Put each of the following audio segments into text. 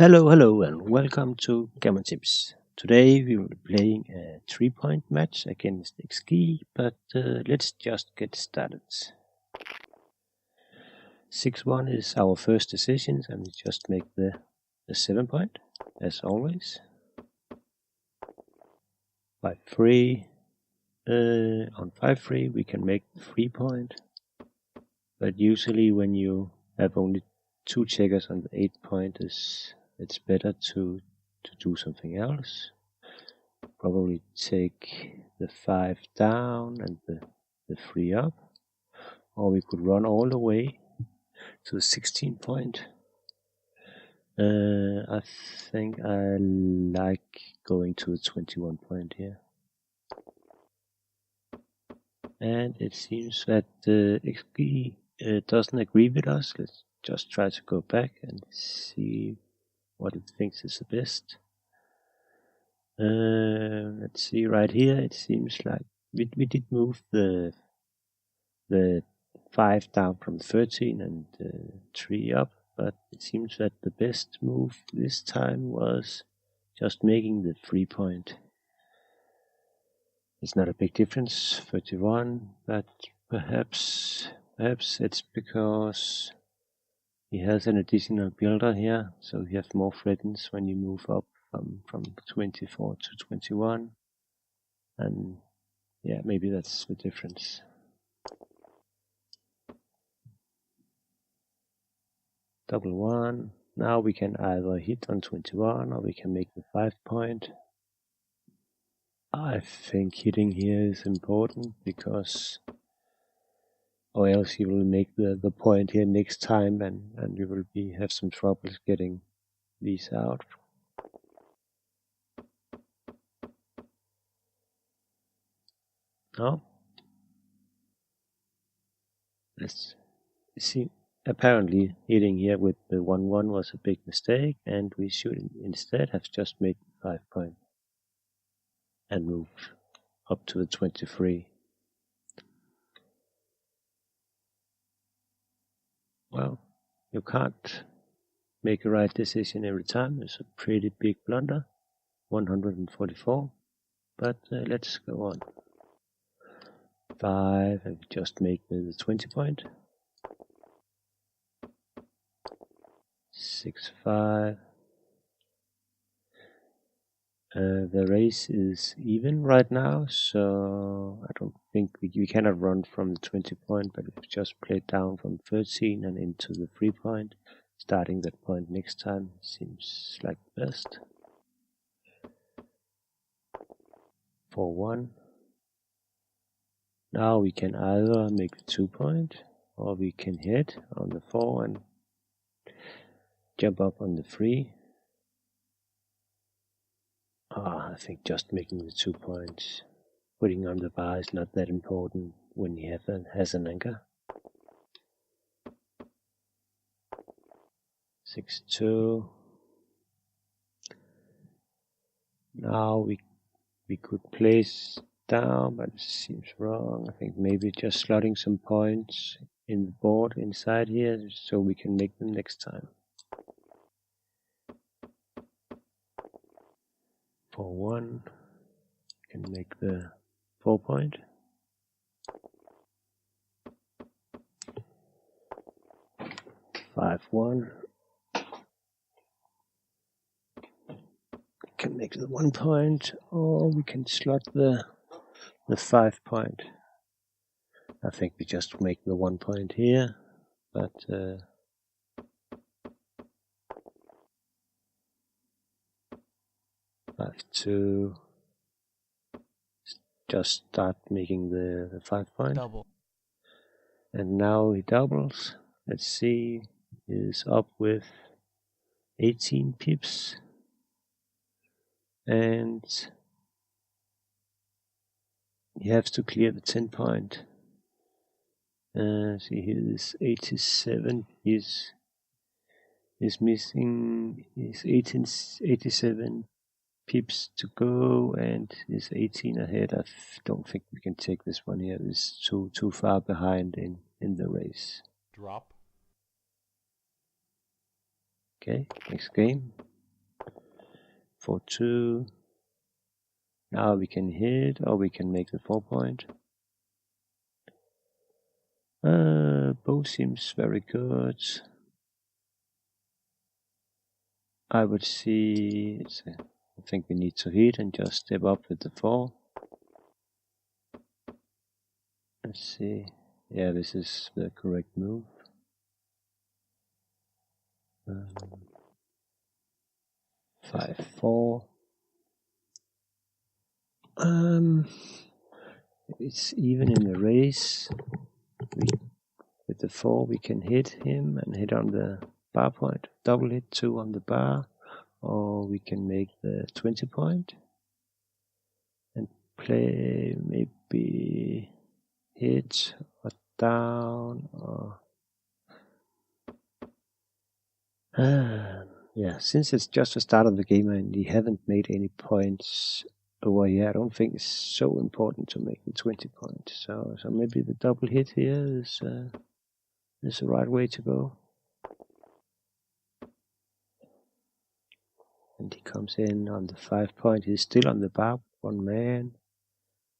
Hello, and welcome to Gammon Tips. Today we will be playing a 3-point match against eXtreme, but let's just get started. 6-1 is our first decision, and we just make the 7-point, as always. 5-3. On 5-3 we can make the 3-point, but usually when you have only 2 checkers on the 8-point, it's better to do something else. Probably take the 5 down and the 3 up, or we could run all the way to the 16-point. I think I like going to the 21-point here. And it seems that XP doesn't agree with us. Let's just try to go back and see what it thinks is the best. Let's see right here. It seems like we did move the 5 down from 13 and 3 up, but it seems that the best move this time was just making the 3-point. It's not a big difference, 31, but perhaps it's because he has an additional builder here, so you have more threatens when you move up from 24 to 21, and yeah, maybe that's the difference. Double 1. Now we can either hit on 21 or we can make the 5-point. I think hitting here is important because, or else you will make the point here next time, and you will have some troubles getting these out. No? Let's see. Apparently hitting here with the 1-1 was a big mistake, and we should instead have just made the 5-point and move up to the 23. Well, you can't make a right decision every time. It's a pretty big blunder. 144. But let's go on. 5, and just make the 20-point. 6-5. The race is even right now, so I don't think we cannot run from the 20-point, but we've just played down from 13 and into the 3-point. Starting that point next time seems like the best. 4-1. Now we can either make the 2-point, or we can hit on the 4 and jump up on the 3. I think just making the 2 points, putting on the bar is not that important when he has an anchor. 6-2. Now we could place down, but it seems wrong. I think maybe just slotting some points in the board inside here so we can make them next time. 4-1. Can make the 4-point. 5-1. Can make the 1-point, or we can slot the 5-point. I think we just make the 1-point here, but 5-2. Just start making the 5-point. Double. And now he doubles. Let's see, he's up with 18 pips. And he has to clear the 10-point. See, he is 87. He's missing his 87 pips to go, and is 18 ahead. I don't think we can take this one here. It's too far behind in the race. Drop. Okay, next game. 4-2. Now we can hit, or we can make the 4 point. Both seems very good. I would see, I think we need to hit and just step up with the 4. Let's see. Yeah, this is the correct move. 5-4. It's even in the race. With the 4 we can hit him and hit on the bar point. Double hit 2 on the bar. Or we can make the 20 point. And play maybe hit or down or... yeah, since it's just the start of the game and we haven't made any points over here, I don't think it's so important to make the 20 point. So maybe the double hit here is the right way to go. And he comes in on the 5 point. He's still on the bar, 1 man.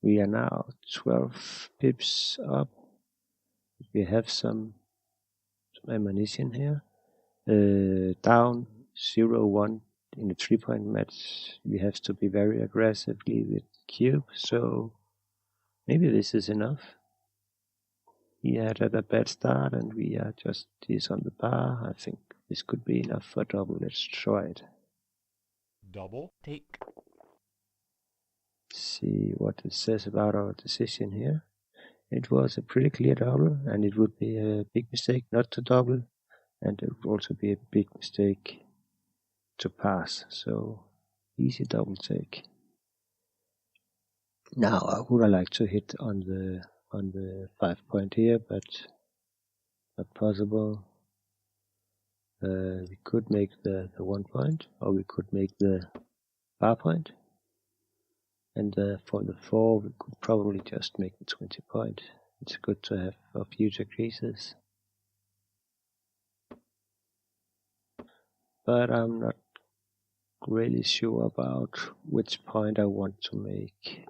We are now 12 pips up. We have some ammunition here. Down 0-1 in a 3-point match. We have to be very aggressively with cube. So maybe this is enough. He had a bad start and we are just, he's on the bar. I think this could be enough for double. Let's try it. Double take. See what it says about our decision here. It was a pretty clear double, and it would be a big mistake not to double, and it would also be a big mistake to pass. So easy double take. Now I would like to hit on the 5 point here, but not possible. We could make the 1 point, or we could make the bar point. And for the 4, we could probably just make the 20 point. It's good to have for future creases. But I'm not really sure about which point I want to make.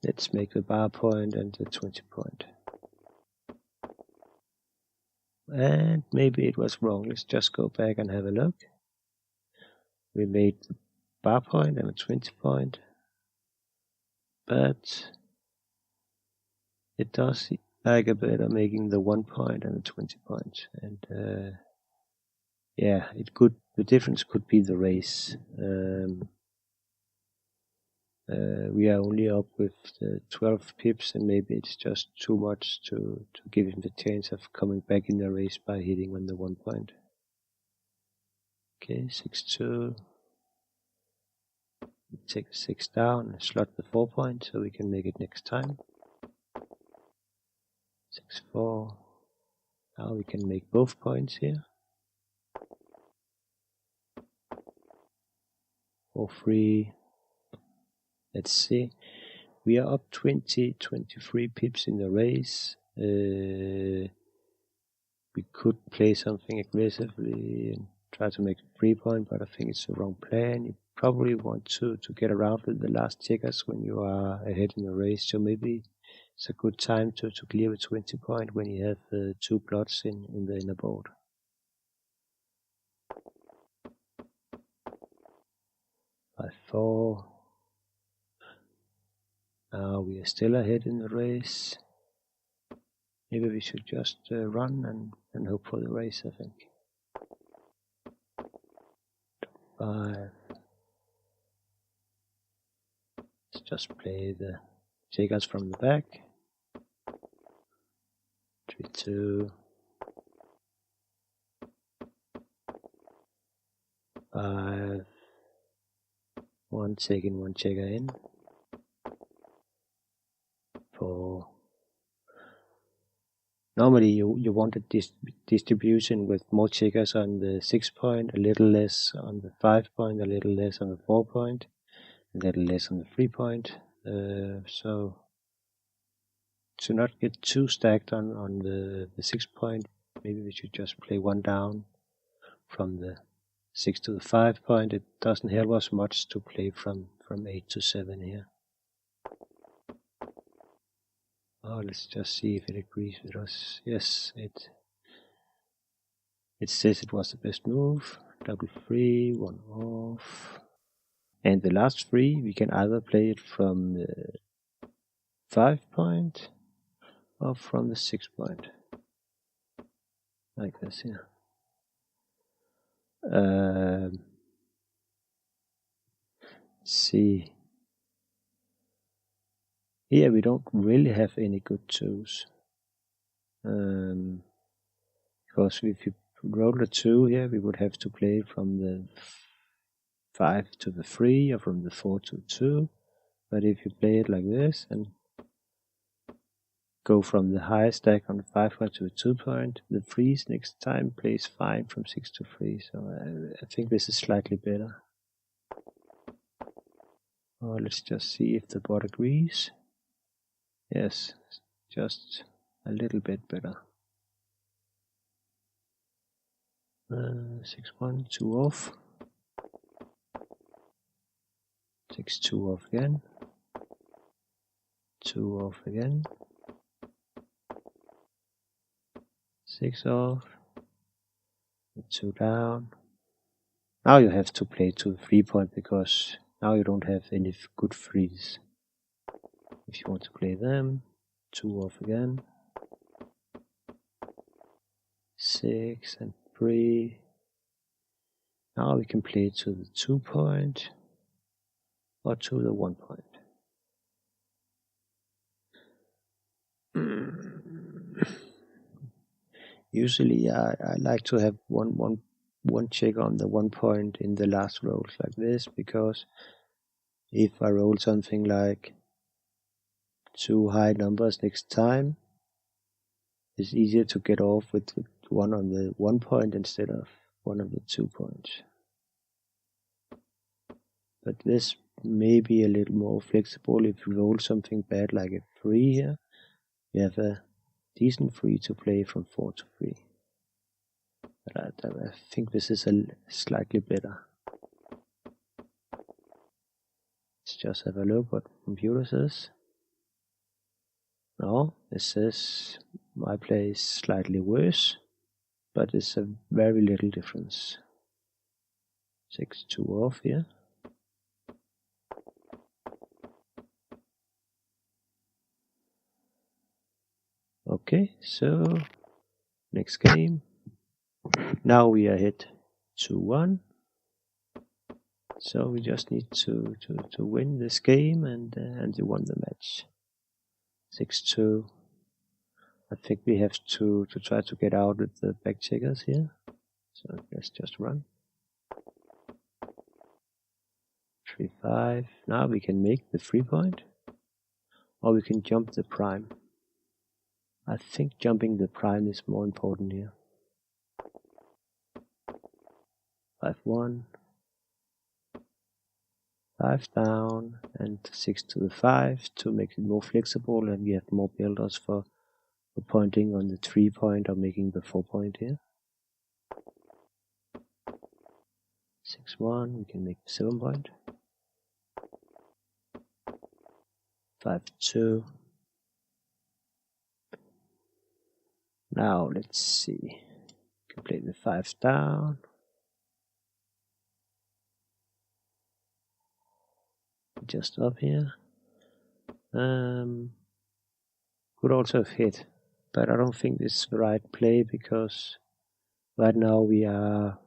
Let's make the bar point and the 20 point. And maybe it was wrong. Let's just go back and have a look. We made the bar point and a 20 point. But it does like a better making the 1 point and the 20 point. And yeah, it could, the difference could be the race. We are only up with 12 pips, and maybe it's just too much to give him the chance of coming back in the race by hitting on the 1 point. Okay, 6-2. Take the 6 down and slot the 4 point so we can make it next time. 6-4. Now we can make both points here. 4-3. Let's see. We are up 23 pips in the race. We could play something aggressively and try to make a 3 point, but I think it's the wrong plan. You probably want to get around with the last checkers when you are ahead in the race. So maybe it's a good time to clear a 20 point when you have 2 plots in the inner board. By 4. Now we are still ahead in the race. Maybe we should just run and hope for the race, I think. 5. Let's just play the checkers from the back. 3-2. 5. 1 taking 1 checker in. 4. Normally you want a distribution with more checkers on the 6 point, a little less on the 5 point, a little less on the 4 point, a little less on the 3 point. So to not get too stacked on the 6 point, maybe we should just play one down from the 6 to the 5 point. It doesn't help us much to play from 8 to 7 here. Oh, let's just see if it agrees with us. Yes, it says it was the best move. Double free, one off. And the last free, we can either play it from the 5 point or from the 6 point. Like this here. Let's see. Here we don't really have any good twos. Because if you roll a 2 here, we would have to play from the 5 to the 3 or from the 4 to 2. But if you play it like this and go from the high stack on the 5 point to the 2 point, the 3s next time plays fine from 6 to 3. So I think this is slightly better. Oh, let's just see if the bot agrees. Yes, just a little bit better. 6-1, 2 off. 6-2 off again. 2 off again. 6 off. 2 down. Now you have to play to the 3 point because now you don't have any good 3s. If you want to play them, 2 off again. 6 and 3. Now we can play to the 2 point or to the 1 point. Usually I like to have one check on the 1 point in the last rolls like this, because if I roll something like 2 high numbers next time, it's easier to get off with one on the 1 point instead of one of the 2 points. But this may be a little more flexible. If you roll something bad like a 3 here, you have a decent 3 to play from 4 to 3. But I think this is a slightly better. Let's just have a look what the computer says. No, it says my play is slightly worse, but it's a very little difference. 6-2 off here. Okay, so next game. Now we are ahead 2-1. So we just need to win this game and you won the match. 6-2. I think we have to try to get out with the back checkers here. So let's just run. 3-5. Now we can make the 3 point, or we can jump the prime. I think jumping the prime is more important here. 5-1. 5 down and 6 to the 5 to make it more flexible, and we have more builders for pointing on the 3 point or making the 4 point here. 6-1, we can make the 7 point. 5-2. Now let's see. We can play the 5 down. Just up here. Could also have hit, but I don't think this is the right play, because right now we are,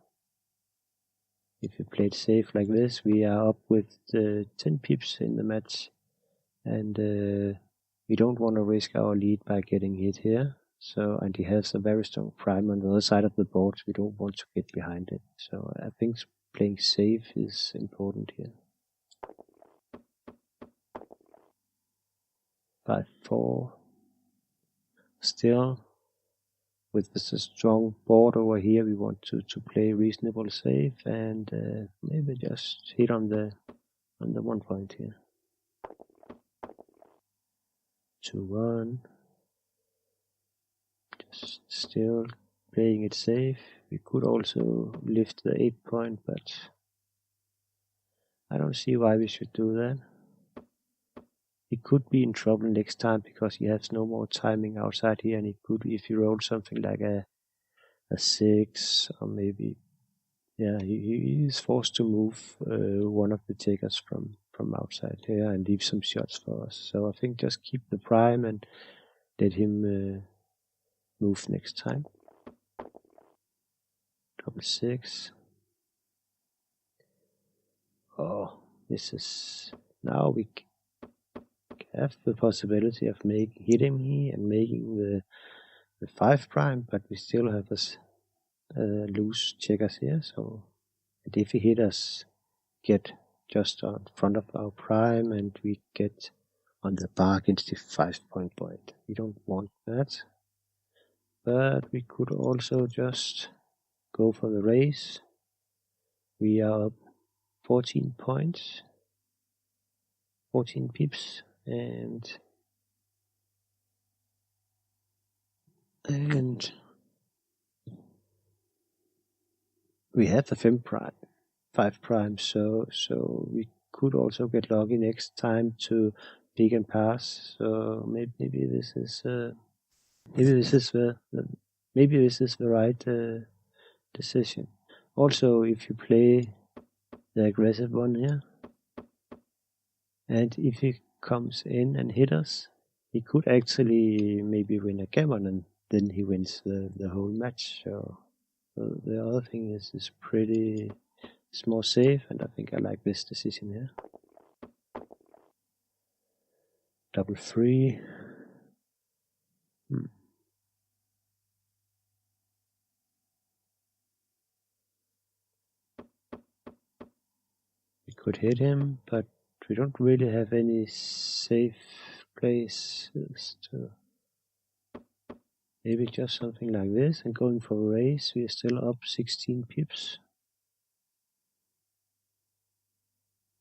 if you play it safe like this, we are up with 10 pips in the match, and we don't want to risk our lead by getting hit here. So, and he has a very strong prime on the other side of the board, so we don't want to get behind it. So I think playing safe is important here. 5-4. Still, with this strong board over here, we want to play reasonable safe and maybe just hit on the 1 point here. 2-1. still playing it safe. We could also lift the 8 point, but I don't see why we should do that. He could be in trouble next time because he has no more timing outside here, and he could, if you roll something like a 6 or maybe, yeah, he is forced to move one of the takers from outside here and leave some shots for us. So I think just keep the prime and let him move next time. Double 6. Oh, this is, now we have the possibility of hitting me and making the 5 prime, but we still have us loose checkers here. So, and if he hit us, get just on front of our prime, and we get on the bar against the 5 point point. We don't want that, but we could also just go for the race. We are up 14 points, 14 pips, and we have the 5 prime, so we could also get lucky next time to pick and pass. So maybe this is the right decision. Also, if you play the aggressive one here, and if he comes in and hit us, he could actually maybe win a Gammon, and then he wins the whole match. So the other thing is pretty, it's more safe, and I think I like this decision here. Double 3. We could hit him, but we don't really have any safe places to. Maybe just something like this, and going for a race. We are still up 16 pips.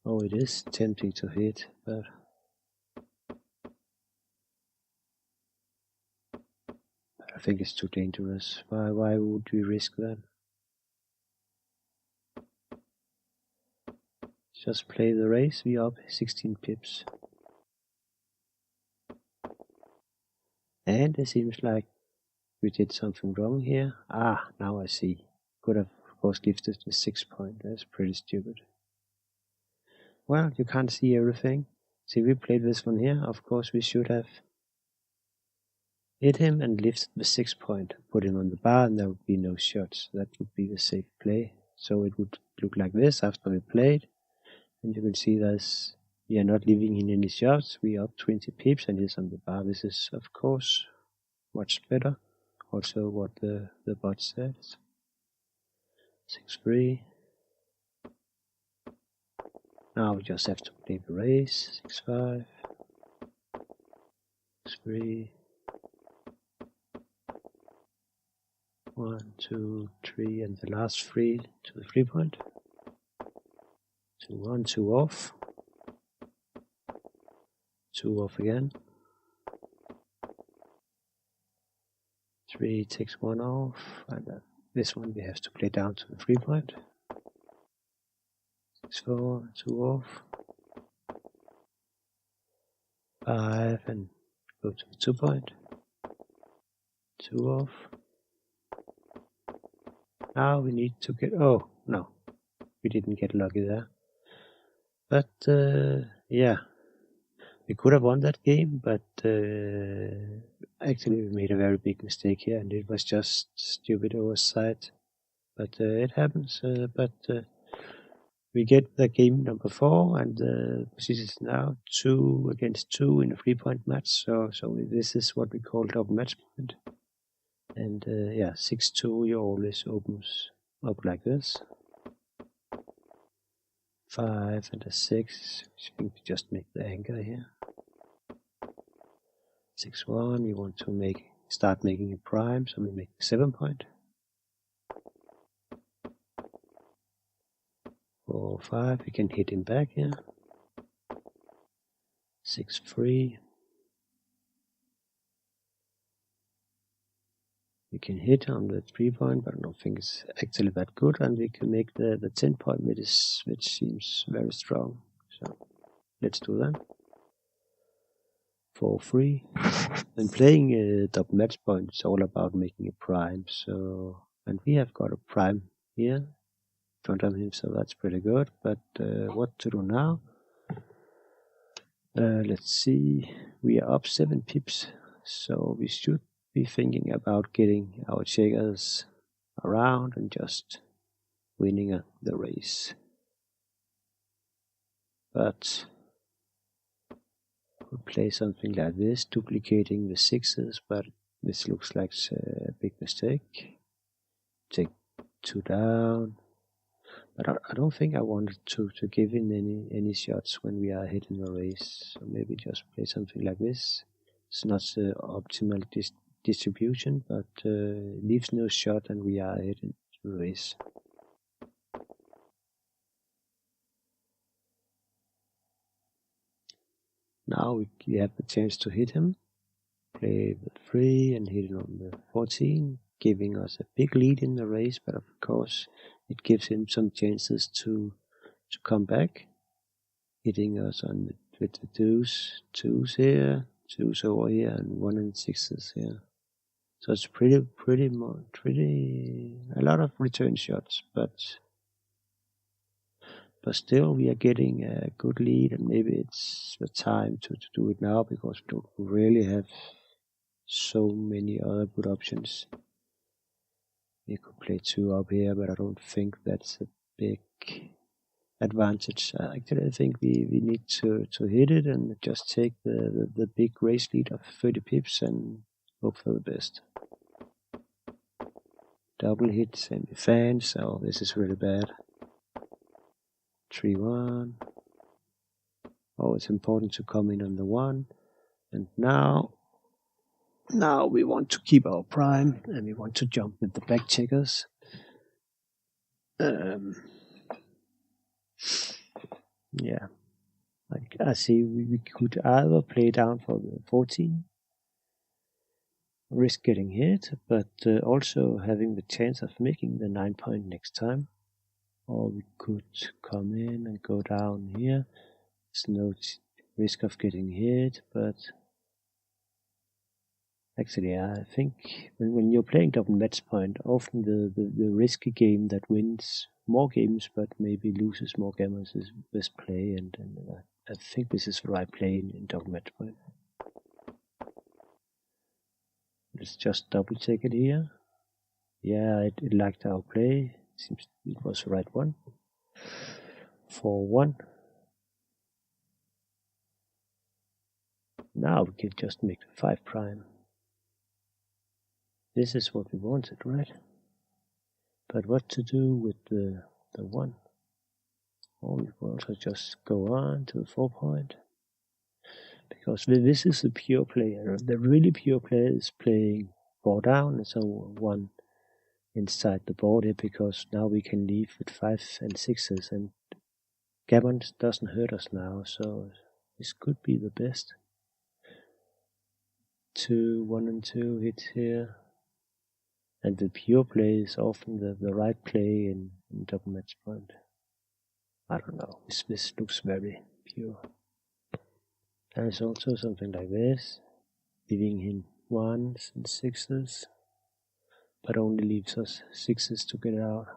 Oh, it is tempting to hit, but I think it's too dangerous. Why would we risk that? Just play the race. We are up 16 pips. And it seems like we did something wrong here. Ah, now I see. Could have, of course, lifted the 6 point. That's pretty stupid. Well, you can't see everything. See, we played this one here. Of course, we should have hit him and lifted the 6 point. Put him on the bar, and there would be no shots. That would be the safe play. So it would look like this after we played. And you can see we are not leaving in any shots. We are up 20 pips, and he's on the bar. This is, of course, much better. Also what the bot says. 6-3. Now we just have to play the race. 6-5. 6-3. 1, 2, 3, and the last 3 to the 3 point. 2-1, 2 off. 2 off again. 3 takes 1 off, and this one we have to play down to the 3 point. 6-4, 2 off. 5 and go to the 2 point. 2 off. Now we need to get, oh no, we didn't get lucky there. But yeah, we could have won that game, but actually we made a very big mistake here, and it was just stupid oversight. But it happens. But we get the game number 4, and the position is now 2 against 2 in a 3 point match. So this is what we call double match point. And yeah, 6-2 you always opens up like this. 5 and a 6. I think we just make the anchor here. 6-1. We want to start making a prime, so we make 7 point. 4-5. We can hit him back here. 6-3. We can hit on the 3 point, but I don't think it's actually that good, and we can make the 10 point, which seems very strong. So let's do that. For free. When playing double match point, it's all about making a prime. So, and we have got a prime here in front of him, so that's pretty good. But what to do now? Let's see. We are up 7 pips, so we should be thinking about getting our checkers around and just winning the race. But we'll play something like this, duplicating the 6s, but this looks like a big mistake. Take 2 down. But I don't think I wanted to give in any shots when we are ahead in the race. So maybe just play something like this. It's not the optimal distribution, but leaves no shot and we are ahead in the race. Now we have the chance to hit him. Play the 3 and hit it on the 14, giving us a big lead in the race, but of course it gives him some chances to come back, hitting us on with the 2s here, 2s over here, and 1 and 6s here. So it's pretty a lot of return shots, but still we are getting a good lead, and maybe it's the time to do it now because we don't really have so many other good options. We could play 2 up here, but I don't think that's a big advantage. Actually, I think we need to hit it and just take the big race lead of 30 pips and hope for the best. Double hit semi-fan, so this is really bad. 3-1. Oh, it's important to come in on the 1. And now we want to keep our prime and we want to jump with the back checkers. Yeah, I see we could either play down for the 14, risk getting hit, but also having the chance of making the 9 point next time. Or we could come in and go down here. There's no risk of getting hit, but actually I think when you're playing double match point, often the risky game that wins more games but maybe loses more gammons is best play, and I think this is the right play in double match point. Let's just double check it here. Yeah, it liked our play. Seems it was the right one. 4-1. Now we can just make the 5 prime. This is what we wanted, right? But what to do with the 1? Or we will also just go on to the 4 point. Because this is a pure player. The really pure player is playing 4 down and so 1 inside the board here, because now we can leave with 5 and 6s, and Gammon doesn't hurt us now, so this could be the best. 2, 1 and 2 hit here. And the pure play is often the right play in double match point. I don't know, this looks very pure. There is also something like this, giving him 1s and 6s, but only leaves us 6s to get out.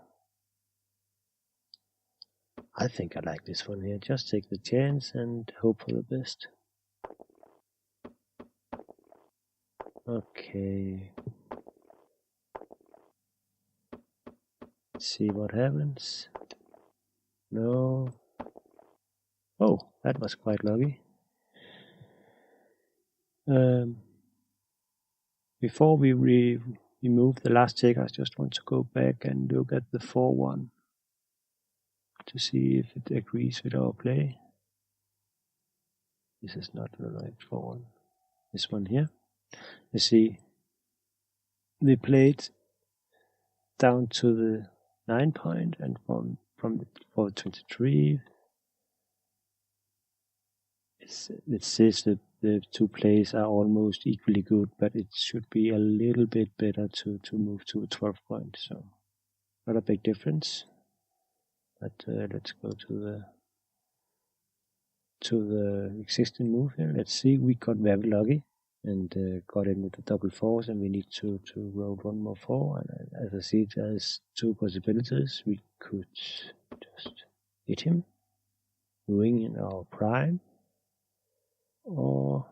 I think I like this one here. Just take the chance and hope for the best. Okay. Let's see what happens. No. Oh, that was quite lucky. Before we remove the last check, I just want to go back and look at the 4-1 to see if it agrees with our play. This is not the right 4-1. This one here. You see, we played down to the 9 point, and for the 23, it says the the two plays are almost equally good, but it should be a little bit better to move to a 12 point. So not a big difference. But let's go to the existing move here. Let's see, we got very lucky and got in with the double fours, and we need to roll one more four. And as I see, there's two possibilities. We could just hit him, ring in our prime, or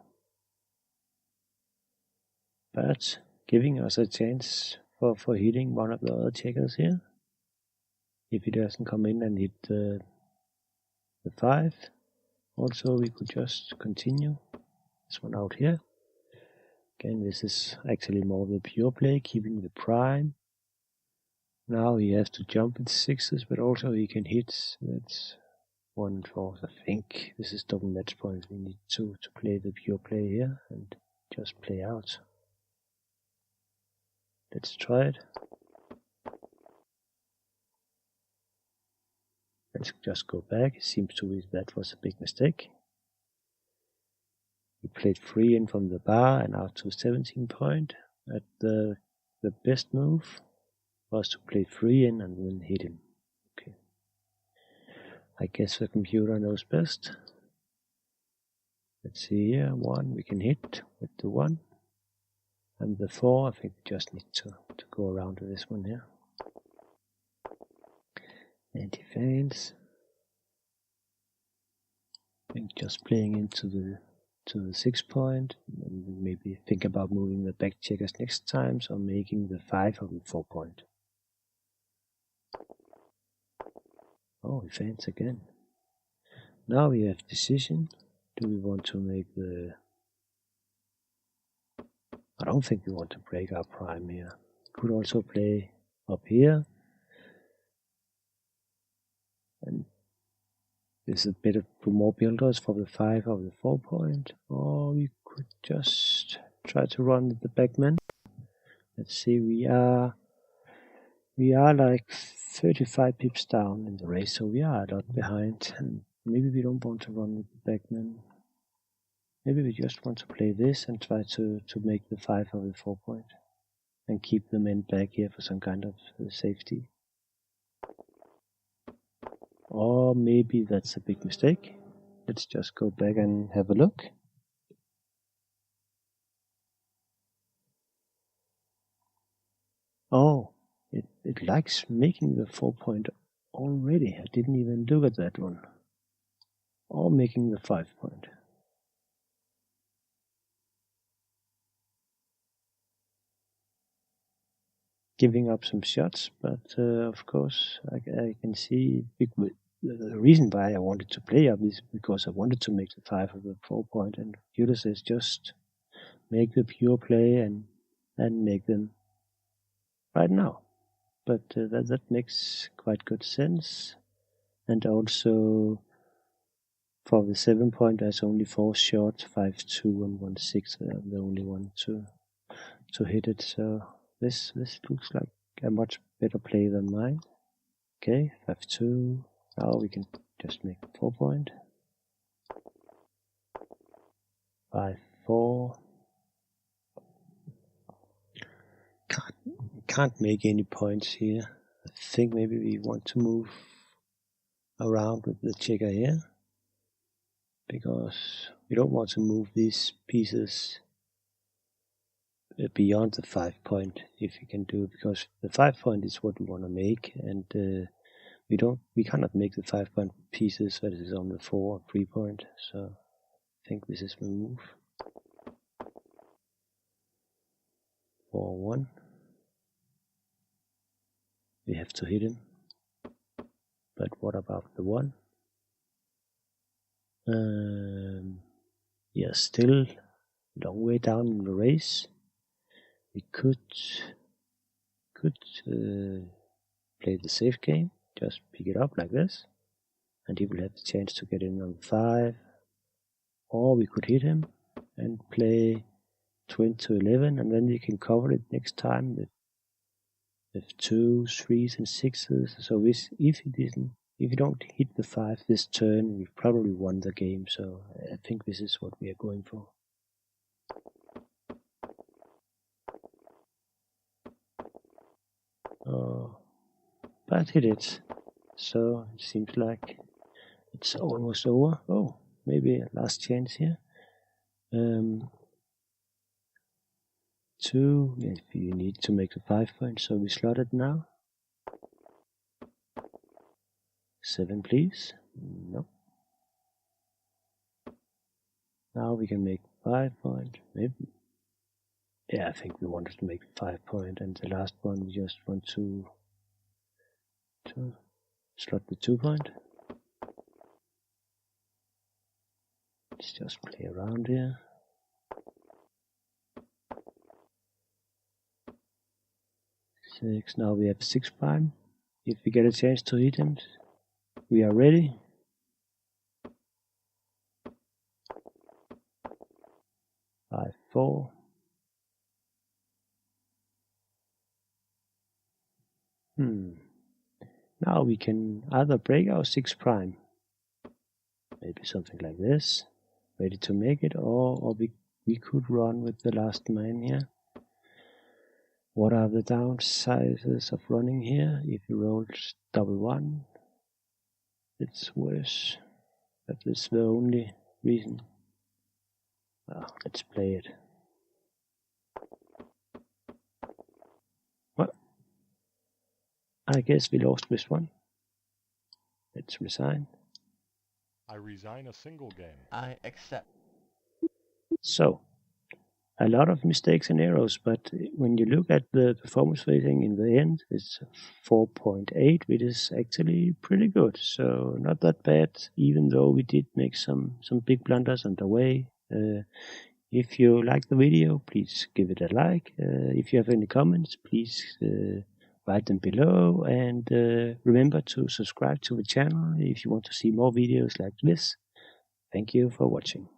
but giving us a chance for hitting one of the other checkers here. If he doesn't come in and hit the 5. Also, we could just continue this one out here. Again, this is actually more of the pure play, keeping the prime. Now he has to jump with 6s, but also he can hit. That's 1 and 4. I think this is double match points. We need to play the pure play here and just play out. Let's try it. Let's just go back. It seems to be that was a big mistake. We played 3 in from the bar and out to 17 point. At the best move was to play 3 in and then hit him. Okay. I guess the computer knows best. Let's see here. 1 we can hit with the 1. And the 4, I think we just need to go around with this one here. And he fails. I think just playing into the 6 point, and maybe think about moving the back checkers next time, so making the 5 of the 4 point. Oh, he fails again. Now we have decision. Do we want to make the... I don't think we want to break our prime here. Could also play up here. And this is a bit of more builders for the 5 of the 4 point. Or we could just try to run with the Backgammon. Let's see, we are like 35 pips down in the race, so we are a lot behind. And maybe we don't want to run with the Backgammon. Maybe we just want to play this and try to make the 5 of the 4 point. And keep the men back here for some kind of safety. Or maybe that's a big mistake. Let's just go back and have a look. Oh, it likes making the 4 point already. I didn't even look at that one. Or making the 5 point. Giving up some shots, but of course I can see the reason why I wanted to play up is because I wanted to make the 5 of the 4 point, and the computer says just make the pure play and make them right now. But that makes quite good sense. And also for the 7 point there's only 4 shots, 5, 2 and 1, 6. I'm the only one to hit it, so this looks like a much better play than mine. Okay, 5, 2. Now we can just make 4 point. 5, 4. Can't make any points here. I think maybe we want to move around with the checker here, because we don't want to move these pieces beyond the 5 point if we can do, because the 5 point is what we want to make, and we cannot make the 5 point pieces that is on the 4 or 3 point. So I think this is the move. 4, 1. We have to hit him. But what about the 1? Yeah, still long way down in the race. We could play the safe game, just pick it up like this, and he will have the chance to get in on 5. Or we could hit him and play 20 to 11, and then we can cover it next time with 2s, 3s, and 6s. So if you don't hit the 5 this turn, we've probably won the game. So I think this is what we are going for. that hit it. So it seems like it's almost over. Oh, maybe a last chance here. 2, if you need to make a 5 point, so we slot it now. 7, please. No. Now we can make 5 point. Maybe. Yeah, I think we wanted to make 5 point, and the last one we just want to slot the 2 point. Let's just play around here. 6. Now we have 6 prime. If we get a chance to hit him, we are ready. Five, 4. Now we can either break our 6 prime, maybe something like this, ready to make it, or we could run with the last man here. What are the downsides of running here? If you roll double 1, it's worse. That is the only reason. Well, let's play it. Well, I guess we lost this one. Let's resign. I resign a single game. I accept. So, a lot of mistakes and errors, but when you look at the performance rating in the end, it's 4.8, which is actually pretty good. So not that bad, even though we did make some big blunders on the way. If you like the video, please give it a like. If you have any comments, please write them below. And remember to subscribe to the channel if you want to see more videos like this. Thank you for watching.